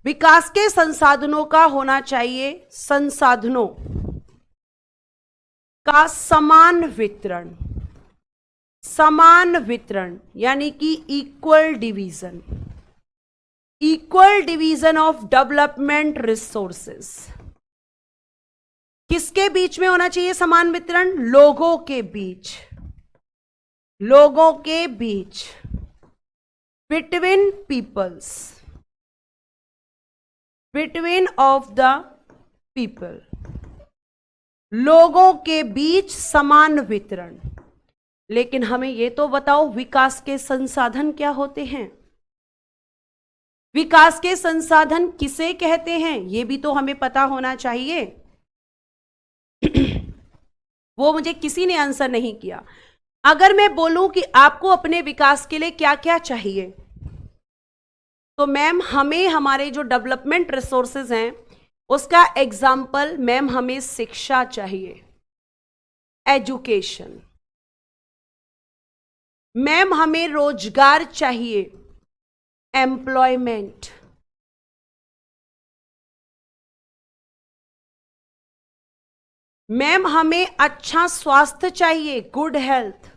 विकास के संसाधनों का होना चाहिए, संसाधनों का समान वितरण, समान वितरण यानी कि equal division, equal division of development resources. किसके बीच में होना चाहिए समान वितरण? लोगों के बीच, लोगों के बीच, between peoples, between of the people, लोगों के बीच समान वितरण। लेकिन हमें यह तो बताओ विकास के संसाधन क्या होते हैं? विकास के संसाधन किसे कहते हैं यह भी तो हमें पता होना चाहिए। वो मुझे किसी ने आंसर नहीं किया। अगर मैं बोलूं कि आपको अपने विकास के लिए क्या क्या चाहिए, तो मैम हमें हमारे जो डेवलपमेंट रिसोर्सेज हैं उसका एग्जाम्पल मैम हमें शिक्षा चाहिए, एजुकेशन। मैम हमें रोजगार चाहिए, एम्प्लॉयमेंट। मैम हमें अच्छा स्वास्थ्य चाहिए, गुड हेल्थ।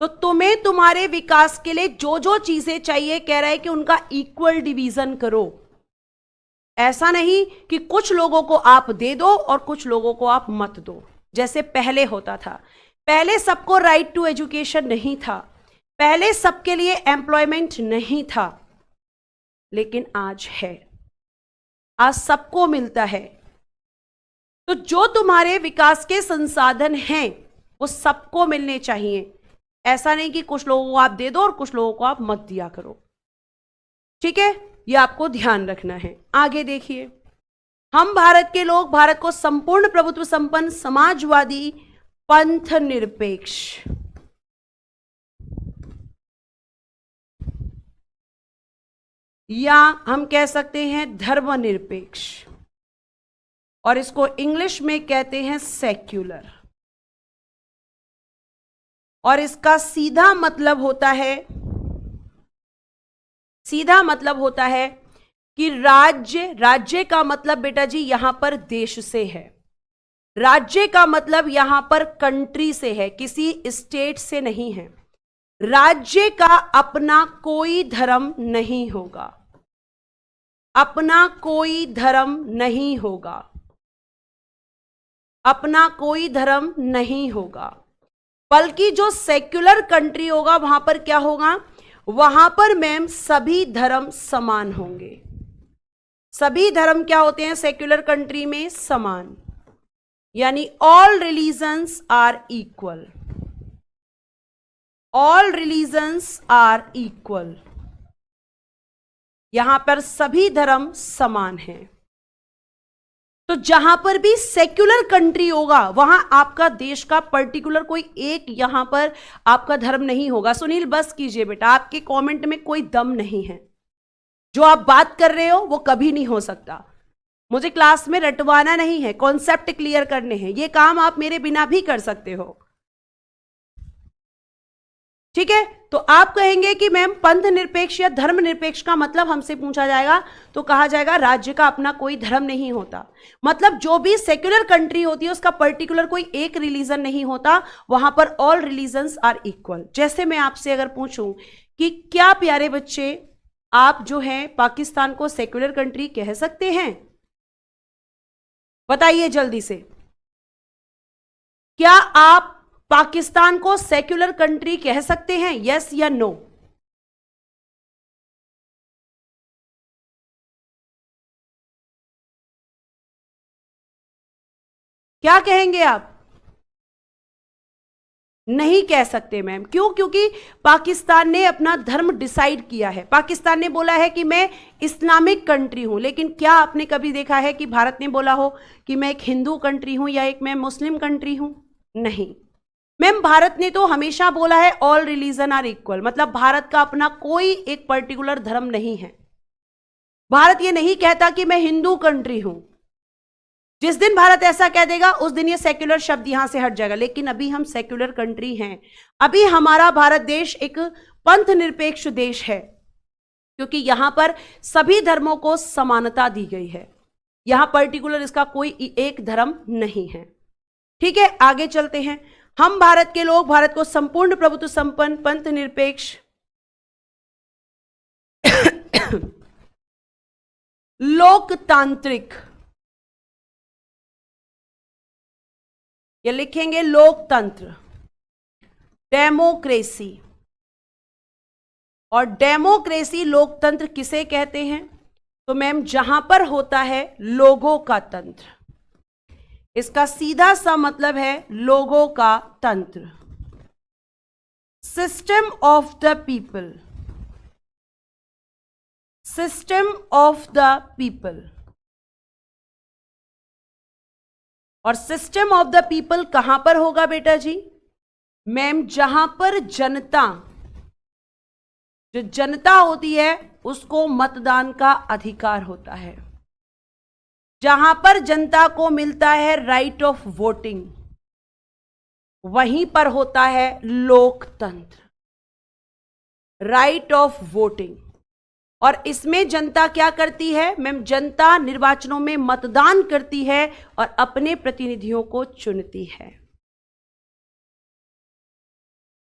तो तुम्हें तुम्हारे विकास के लिए जो जो चीजें चाहिए कह रहा है कि उनका इक्वल डिवीजन करो। ऐसा नहीं कि कुछ लोगों को आप दे दो और कुछ लोगों को आप मत दो, जैसे पहले होता था। पहले सबको राइट टू एजुकेशन नहीं था, पहले सबके लिए एम्प्लॉयमेंट नहीं था, लेकिन आज है, आज सबको मिलता है। तो जो तुम्हारे विकास के संसाधन हैं वो सबको मिलने चाहिए। ऐसा नहीं कि कुछ लोगों को आप दे दो और कुछ लोगों को आप मत दिया करो। ठीक है, ये आपको ध्यान रखना है। आगे देखिए, हम भारत के लोग भारत को संपूर्ण प्रभुत्व संपन्न समाजवादी पंथ निरपेक्ष या हम कह सकते हैं धर्मनिरपेक्ष, और इसको इंग्लिश में कहते हैं सेक्युलर। और इसका सीधा मतलब होता है, सीधा मतलब होता है कि राज्य, राज्य का मतलब बेटा जी यहां पर देश से है, राज्य का मतलब यहां पर कंट्री से है, किसी स्टेट से नहीं है। राज्य का अपना कोई धर्म नहीं होगा, अपना कोई धर्म नहीं होगा, अपना कोई धर्म नहीं होगा, बल्कि जो सेक्युलर कंट्री होगा वहां पर क्या होगा, वहां पर मैम सभी धर्म समान होंगे। सभी धर्म क्या होते हैं सेक्युलर कंट्री में, समान, यानी all religions are equal, all religions are equal, यहां पर सभी धर्म समान हैं। तो जहां पर भी सेक्युलर कंट्री होगा वहां आपका देश का पर्टिकुलर कोई एक यहां पर आपका धर्म नहीं होगा। सुनील बस कीजिए बेटा, आपके कमेंट में कोई दम नहीं है, जो आप बात कर रहे हो वो कभी नहीं हो सकता। मुझे क्लास में रटवाना नहीं है, कॉन्सेप्ट क्लियर करने हैं, ये काम आप मेरे बिना भी कर सकते हो, ठीक है। तो आप कहेंगे कि मैम पंथ निरपेक्ष या धर्म निरपेक्ष का मतलब हमसे पूछा जाएगा तो कहा जाएगा राज्य का अपना कोई धर्म नहीं होता, मतलब जो भी सेक्युलर कंट्री होती है उसका पर्टिकुलर कोई एक रिलीजन नहीं होता, वहां पर ऑल रिलीजन्स आर इक्वल। जैसे मैं आपसे अगर पूछूं कि क्या प्यारे बच्चे आप जो हैं पाकिस्तान को सेक्युलर कंट्री कह सकते हैं, बताइए जल्दी से, क्या आप पाकिस्तान को सेक्युलर कंट्री कह सकते हैं, यस या नो? क्या कहेंगे आप? नहीं कह सकते मैम, क्यों? क्योंकि पाकिस्तान ने अपना धर्म डिसाइड किया है, पाकिस्तान ने बोला है कि मैं इस्लामिक कंट्री हूं, लेकिन क्या आपने कभी देखा है कि भारत ने बोला हो कि मैं एक हिंदू कंट्री हूं या एक मैं मुस्लिम कंट्री हूं? नहीं मैम, भारत ने तो हमेशा बोला है ऑल रिलीजन आर इक्वल, मतलब भारत का अपना कोई एक पर्टिकुलर धर्म नहीं है। भारत ये नहीं कहता कि मैं हिंदू कंट्री हूं, जिस दिन भारत ऐसा कह देगा उस दिन ये सेक्युलर शब्द यहां से हट जाएगा, लेकिन अभी हम सेक्युलर कंट्री हैं, अभी हमारा भारत देश एक पंथ निरपेक्ष देश है, क्योंकि यहां पर सभी धर्मों को समानता दी गई है, यहां पर्टिकुलर इसका कोई एक धर्म नहीं है, ठीक है। आगे चलते हैं, हम भारत के लोग भारत को संपूर्ण प्रभुत्व संपन्न पंथ निरपेक्ष लोकतांत्रिक, ये लिखेंगे लोकतंत्र, डेमोक्रेसी, और डेमोक्रेसी लोकतंत्र किसे कहते हैं? तो मैम जहां पर होता है लोगों का तंत्र, इसका सीधा सा मतलब है लोगों का तंत्र, system of the people, system of the people. और सिस्टम ऑफ द पीपल कहां पर होगा बेटा जी? मैम जहां पर जनता, जो जनता होती है उसको मतदान का अधिकार होता है, जहां पर जनता को मिलता है राइट ऑफ वोटिंग, वहीं पर होता है लोकतंत्र, राइट ऑफ वोटिंग। और इसमें जनता क्या करती है मैम? जनता निर्वाचनों में मतदान करती है और अपने प्रतिनिधियों को चुनती है,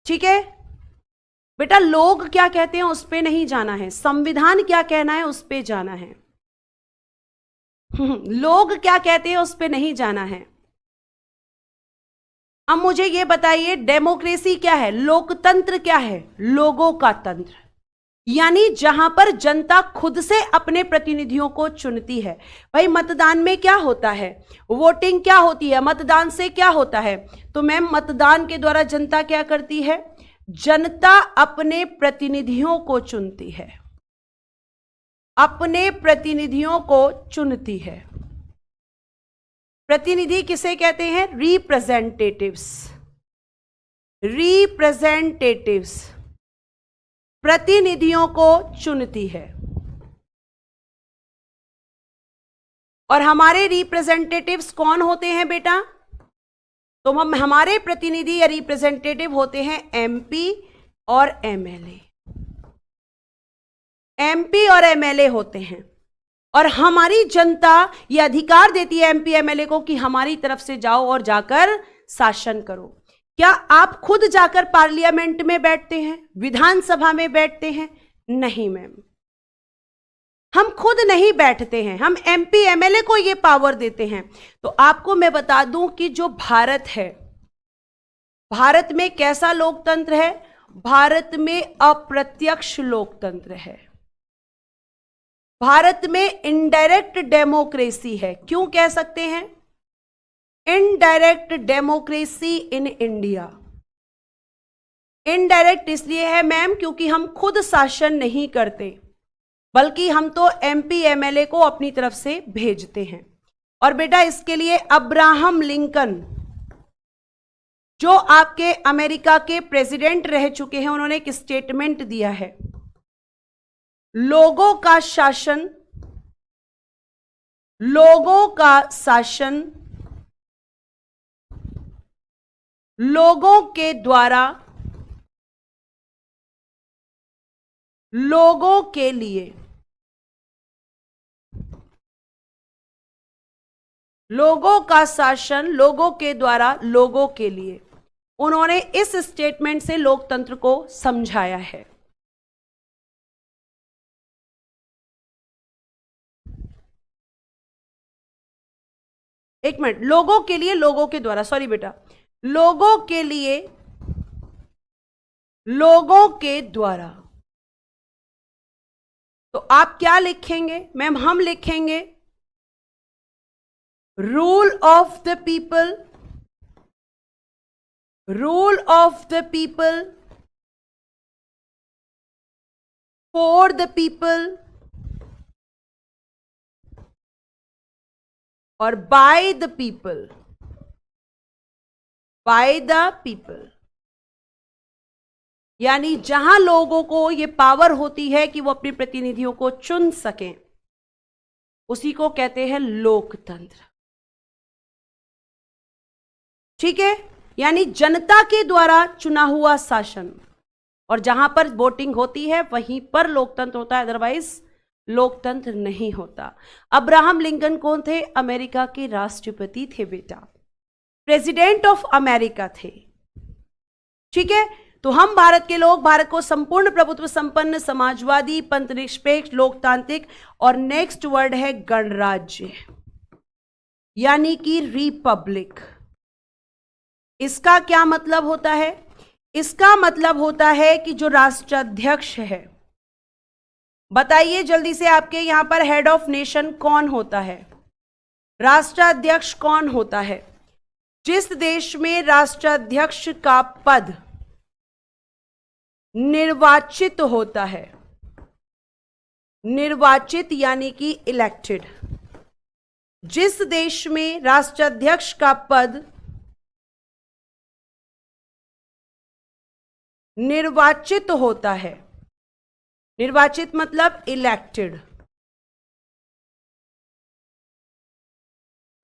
ठीक है बेटा। लोग क्या कहते हैं उस पे नहीं जाना है, संविधान क्या कहना है उस पे जाना है, लोग क्या कहते हैं उस पे नहीं जाना है। अब मुझे ये बताइए, डेमोक्रेसी क्या है, लोकतंत्र क्या है? लोगों का तंत्र, यानी जहां पर जनता खुद से अपने प्रतिनिधियों को चुनती है। भाई मतदान में क्या होता है? वोटिंग क्या होती है? मतदान से क्या होता है? तो मैम मतदान के द्वारा जनता क्या करती है? जनता अपने प्रतिनिधियों को चुनती है, अपने प्रतिनिधियों को चुनती है। प्रतिनिधि किसे कहते हैं? रिप्रेजेंटेटिव्स, रिप्रेजेंटेटिव्स प्रतिनिधियों को चुनती है। और हमारे रिप्रेजेंटेटिव्स कौन होते हैं बेटा? तो हम हमारे प्रतिनिधि या रिप्रेजेंटेटिव होते हैं एमपी और एमएलए, एमपी और एमएलए होते हैं। और हमारी जनता ये अधिकार देती है एमपी एमएलए को कि हमारी तरफ से जाओ और जाकर शासन करो। क्या आप खुद जाकर पार्लियामेंट में बैठते हैं, विधानसभा में बैठते हैं? नहीं मैम, हम खुद नहीं बैठते हैं, हम एमपी एमएलए को ये पावर देते हैं। तो आपको मैं बता दूं कि जो भारत है, भारत में कैसा लोकतंत्र है? भारत में अप्रत्यक्ष लोकतंत्र है, भारत में इनडायरेक्ट डेमोक्रेसी है। क्यों कह सकते हैं indirect democracy in India? Indirect इसलिए है मैम क्योंकि हम खुद शासन नहीं करते, बल्कि हम तो एमपी एमएलए को अपनी तरफ से भेजते हैं। और बेटा इसके लिए अब्राहम लिंकन, जो आपके अमेरिका के प्रेसिडेंट रह चुके हैं, उन्होंने एक स्टेटमेंट दिया है, लोगों का शासन, लोगों का शासन लोगों के द्वारा, लोगों के लिए, लोगों का शासन लोगों के द्वारा लोगों के लिए। उन्होंने इस स्टेटमेंट से लोकतंत्र को समझाया है। एक मिनट, लोगों के लिए, लोगों के द्वारा, सॉरी बेटा, लोगों के लिए, लोगों के द्वारा। तो आप क्या लिखेंगे मैम? हम लिखेंगे rule of the people, rule of the people, for the people और by the people, by the people. यानी जहां लोगों को ये पावर होती है कि वो अपने प्रतिनिधियों को चुन सकें, उसी को कहते हैं लोकतंत्र। ठीक है, यानी जनता के द्वारा चुना हुआ शासन, और जहां पर वोटिंग होती है वहीं पर लोकतंत्र होता है, अदरवाइज लोकतंत्र नहीं होता। अब्राहम लिंकन कौन थे? अमेरिका के राष्ट्रपति थे बेटा, प्रेसिडेंट ऑफ अमेरिका थे। ठीक है, तो हम भारत के लोग भारत को संपूर्ण प्रभुत्व संपन्न, समाजवादी, पंथनिरपेक्ष, लोकतांत्रिक, और नेक्स्ट वर्ड है गणराज्य, यानी कि रिपब्लिक। इसका क्या मतलब होता है? इसका मतलब होता है कि जो राष्ट्राध्यक्ष है, बताइए जल्दी से, आपके यहां पर हेड ऑफ नेशन कौन होता है? राष्ट्राध्यक्ष कौन होता है? जिस देश में राष्ट्राध्यक्ष का पद निर्वाचित होता है, निर्वाचित यानी कि इलेक्टेड, जिस देश में राष्ट्राध्यक्ष का पद निर्वाचित होता है, निर्वाचित मतलब इलेक्टेड,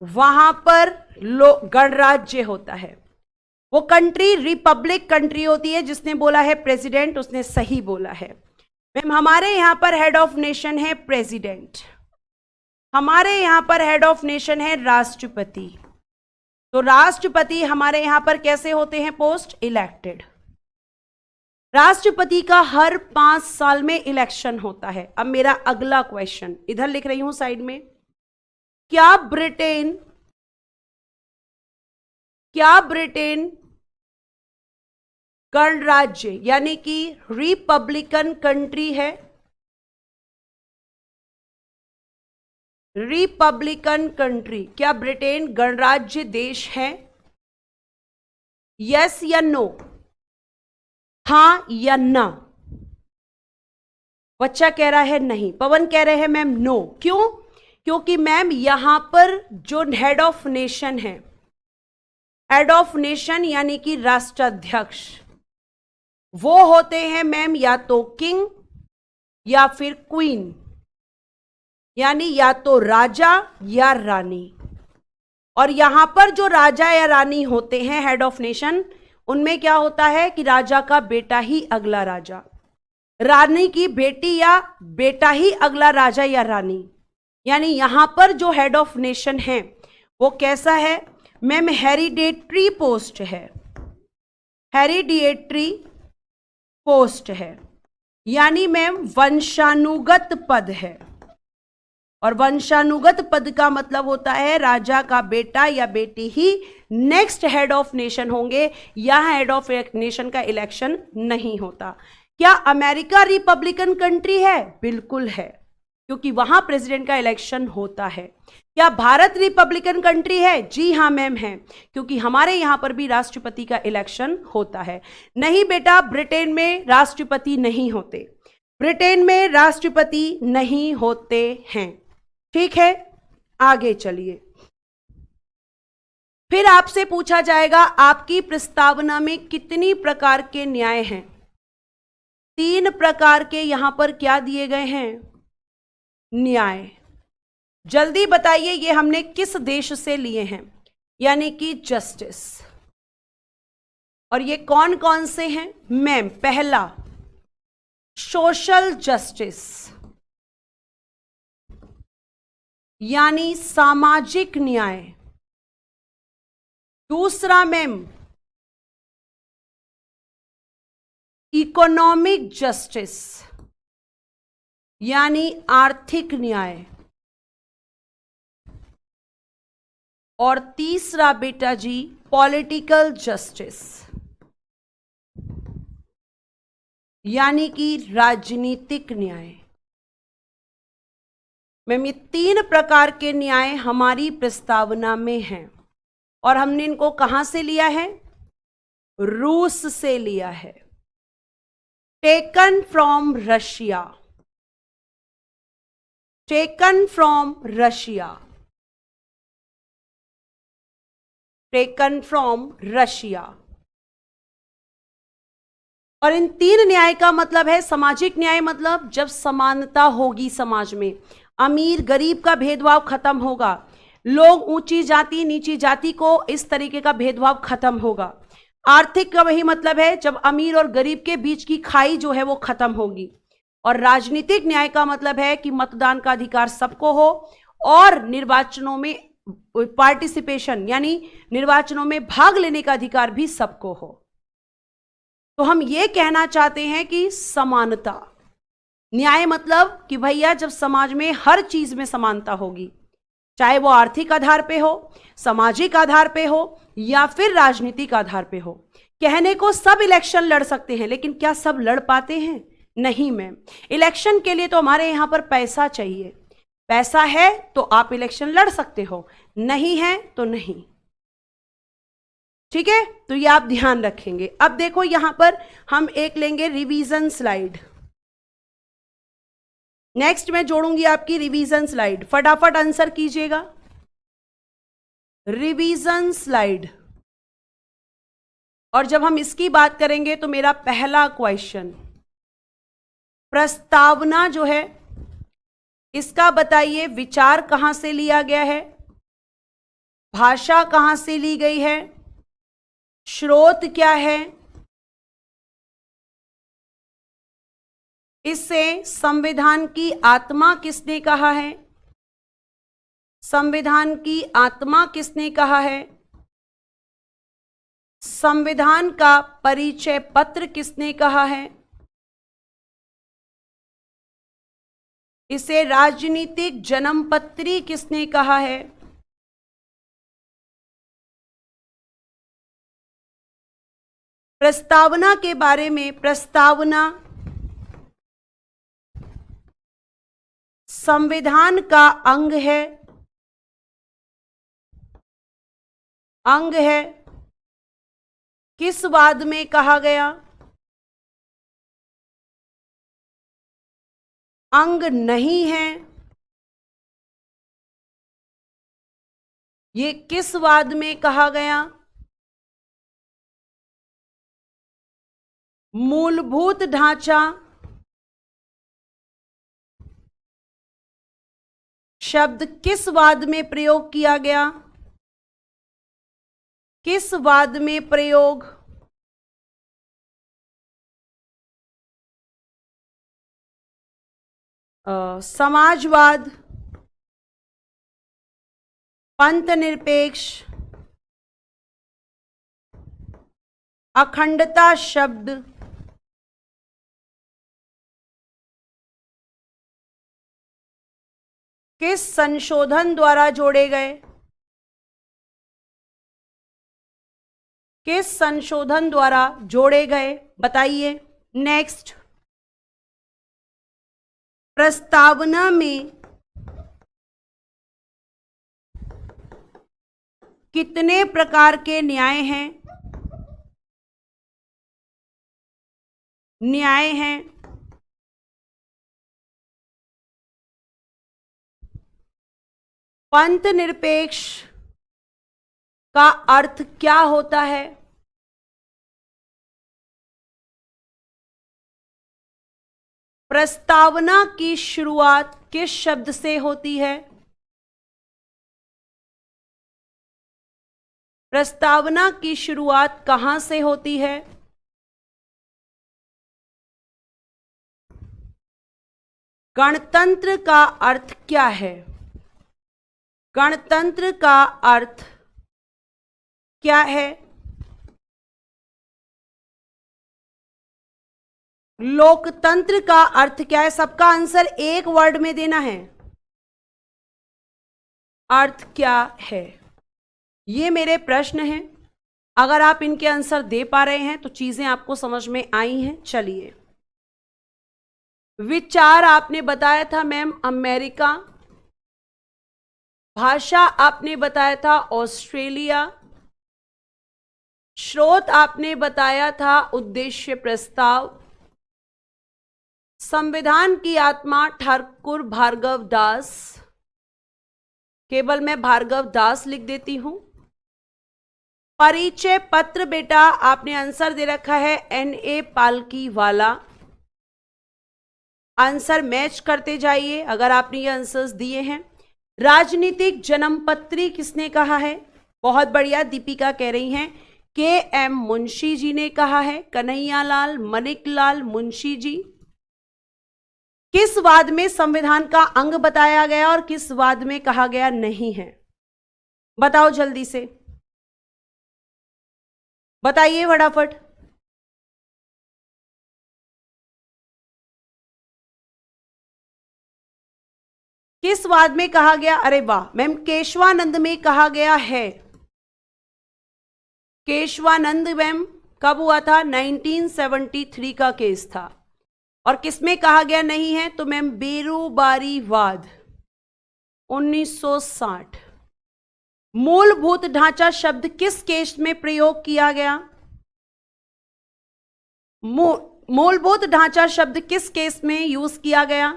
वहां पर गणराज्य होता है। वो कंट्री रिपब्लिक कंट्री होती है। जिसने बोला है प्रेसिडेंट, उसने सही बोला है मैम। हमारे यहां पर हेड ऑफ नेशन है प्रेसिडेंट, हमारे यहां पर हेड ऑफ नेशन है राष्ट्रपति। तो राष्ट्रपति हमारे यहां पर कैसे होते हैं? Post elected. राष्ट्रपति का हर 5 साल में इलेक्शन होता है। अब मेरा अगला क्वेश्चन इधर लिख रही हूं साइड में, क्या ब्रिटेन गणराज्य यानी कि रिपब्लिकन कंट्री है? रिपब्लिकन कंट्री, क्या ब्रिटेन गणराज्य देश है? यस या नो? हाँ या ना? बच्चा कह रहा है नहीं, पवन कह रहे हैं मैम नो। क्यों? क्योंकि मैम यहां पर जो हेड ऑफ नेशन है, हेड ऑफ नेशन यानी कि राष्ट्राध्यक्ष, वो होते हैं मैम या तो किंग या फिर क्वीन, यानी या तो राजा या रानी। और यहां पर जो राजा या रानी होते हैं हेड ऑफ नेशन, उनमें क्या होता है कि राजा का बेटा ही अगला राजा, रानी की बेटी या बेटा ही अगला राजा या रानी। यानी यहां पर जो हेड ऑफ नेशन है वो कैसा है मैम? हेरिडेटरी पोस्ट है। हेरिडिएटरी पोस्ट है, यानी मैम वंशानुगत पद है। और वंशानुगत पद का मतलब होता है राजा का बेटा या बेटी ही नेक्स्ट हेड ऑफ नेशन होंगे, या हेड ऑफ नेशन का इलेक्शन नहीं होता। क्या अमेरिका रिपब्लिकन कंट्री है? बिल्कुल है, क्योंकि वहां प्रेसिडेंट का इलेक्शन होता है। क्या भारत रिपब्लिकन कंट्री है? जी हाँ मैम है, क्योंकि हमारे यहां पर भी राष्ट्रपति का इलेक्शन होता है। नहीं बेटा, ब्रिटेन में राष्ट्रपति नहीं होते, ब्रिटेन में राष्ट्रपति नहीं होते हैं। ठीक है, आगे चलिए। फिर आपसे पूछा जाएगा आपकी प्रस्तावना में कितनी प्रकार के न्याय हैं? 3 प्रकार के यहां पर क्या दिए गए हैं? न्याय। जल्दी बताइए, ये हमने किस देश से लिए हैं? यानी कि जस्टिस। और ये कौन कौन से हैं मैम? पहला सोशल जस्टिस, यानी सामाजिक न्याय। दूसरा मैम इकोनॉमिक जस्टिस, यानी आर्थिक न्याय। और तीसरा बेटा जी पॉलिटिकल जस्टिस, यानी कि राजनीतिक न्याय। मैम ये 3 प्रकार के न्याय हमारी प्रस्तावना में हैं, और हमने इनको कहां से लिया है? रूस से लिया है। Taken from Russia, taken from Russia, taken from Russia. और इन 3 न्याय का मतलब है सामाजिक न्याय, मतलब जब समानता होगी समाज में, अमीर गरीब का भेदभाव खत्म होगा, लोग ऊंची जाति नीची जाति को इस तरीके का भेदभाव खत्म होगा। आर्थिक का वही मतलब है जब अमीर और गरीब के बीच की खाई जो है वो खत्म होगी। और राजनीतिक न्याय का मतलब है कि मतदान का अधिकार सबको हो, और निर्वाचनों में पार्टिसिपेशन यानी निर्वाचनों में भाग लेने का अधिकार भी सबको हो। तो हम ये कहना चाहते हैं कि समानता। न्याय मतलब कि भैया जब समाज में हर चीज में समानता होगी, चाहे वो आर्थिक आधार पे हो, सामाजिक आधार पे हो, या फिर राजनीतिक आधार पे हो। कहने को सब इलेक्शन लड़ सकते हैं, लेकिन क्या सब लड़ पाते हैं? नहीं मैम। इलेक्शन के लिए तो हमारे यहां पर पैसा चाहिए, पैसा है तो आप इलेक्शन लड़ सकते हो, नहीं है तो नहीं। ठीक है, तो ये आप ध्यान रखेंगे। अब देखो यहां पर हम एक लेंगे रिवीजन स्लाइड। नेक्स्ट मैं जोड़ूंगी आपकी रिवीजन स्लाइड, फटाफट आंसर कीजिएगा। Revision slide. और जब हम इसकी बात करेंगे तो मेरा पहला क्वेश्चन, प्रस्तावना जो है इसका बताइए विचार कहां से लिया गया है, भाषा कहां से ली गई है, स्रोत क्या है, इससे संविधान की आत्मा किसने कहा है, संविधान की आत्मा किसने कहा है, संविधान का परिचय पत्र किसने कहा है, इसे राजनीतिक जन्मपत्री किसने कहा है, प्रस्तावना के बारे में, प्रस्तावना संविधान का अंग है, अंग है, किस वाद में कहा गया, अंग नहीं है, ये किस वाद में कहा गया, मूलभूत ढांचा शब्द किस वाद में प्रयोग किया गया, किस वाद में प्रयोग, समाजवाद, पंथ निरपेक्ष, अखंडता शब्द किस संशोधन द्वारा जोड़े गए? किस संशोधन द्वारा जोड़े गए बताइए। नेक्स्ट, प्रस्तावना में कितने प्रकार के न्याय हैं? न्याय हैं। पंथ निरपेक्ष का अर्थ क्या होता है? प्रस्तावना की शुरुआत किस शब्द से होती है? प्रस्तावना की शुरुआत कहां से होती है? गणतंत्र का अर्थ क्या है? गणतंत्र का अर्थ क्या है? लोकतंत्र का अर्थ क्या है? सबका आंसर एक वर्ड में देना है। अर्थ क्या है? ये मेरे प्रश्न हैं। अगर आप इनके आंसर दे पा रहे हैं तो चीजें आपको समझ में आई हैं। चलिए, विचार आपने बताया था मैम अमेरिका, भाषा आपने बताया था ऑस्ट्रेलिया, स्रोत आपने बताया था उद्देश्य प्रस्ताव, संविधान की आत्मा ठाकुर भार्गव दास, केवल मैं भार्गव दास लिख देती हूं। परिचय पत्र बेटा आपने आंसर दे रखा है NA पालकी वाला। आंसर मैच करते जाइए अगर आपने ये आंसर्स दिए हैं। राजनीतिक जन्मपत्री किसने कहा है? बहुत बढ़िया, दीपिका कह रही हैं KM मुंशी जी ने कहा है। कन्हैयालाल मणिकलाल मुंशी जी। किस वाद में संविधान का अंग बताया गया और किस वाद में कहा गया नहीं है? बताओ जल्दी से, बताइए फटाफट। किस वाद में कहा गया? अरे वाह मैम, केशवानंद में कहा गया है। केशवानंद मैम कब हुआ था? 1973 का केस था। और किसमें कहा गया नहीं है? तो मैम बेरोबारी वाद 1960। मूलभूत ढांचा शब्द किस केस में प्रयोग किया गया? मूलभूत ढांचा शब्द किस केस में यूज किया गया?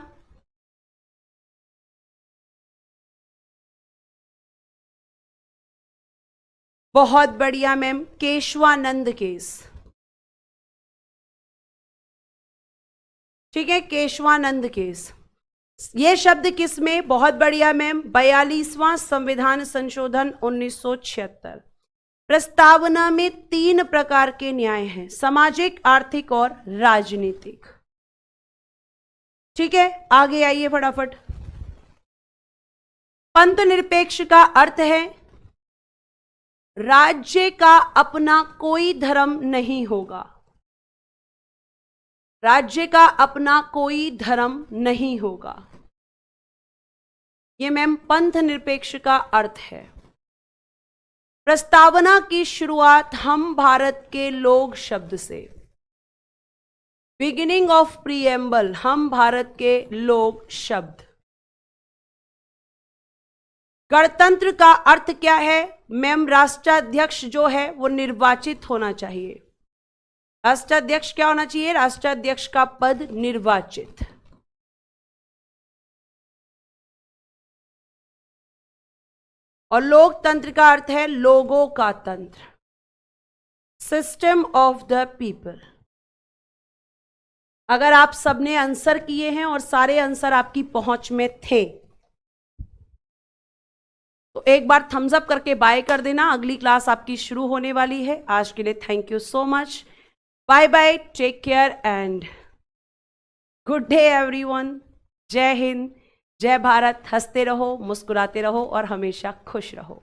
बहुत बढ़िया मैम, केशवानंद केस। ठीक है, केशवानंद केस। ये शब्द किस में? बहुत बढ़िया मैम, 42वां संविधान संशोधन 1976। प्रस्तावना में 3 प्रकार के न्याय हैं, सामाजिक, आर्थिक और राजनीतिक। ठीक है, आगे आइए फटाफट। पंथ निरपेक्ष का अर्थ है राज्य का अपना कोई धर्म नहीं होगा। राज्य का अपना कोई धर्म नहीं होगा, ये मैम पंथ निरपेक्ष का अर्थ है। प्रस्तावना की शुरुआत हम भारत के लोग शब्द से, बिगिनिंग ऑफ प्रीएम्बल हम भारत के लोग शब्द। गणतंत्र का अर्थ क्या है? मैम राष्ट्राध्यक्ष जो है वो निर्वाचित होना चाहिए। राष्ट्राध्यक्ष क्या होना चाहिए? राष्ट्राध्यक्ष का पद निर्वाचित। और लोकतंत्र का अर्थ है लोगों का तंत्र, सिस्टम ऑफ द पीपल। अगर आप सबने आंसर किए हैं और सारे आंसर आपकी पहुंच में थे तो एक बार थम्स अप करके बाय कर देना। अगली क्लास आपकी शुरू होने वाली है। आज के लिए thank you so much. Bye bye, take care and good day everyone. जय हिंद, जय भारत। हंसते रहो, मुस्कुराते रहो और हमेशा खुश रहो।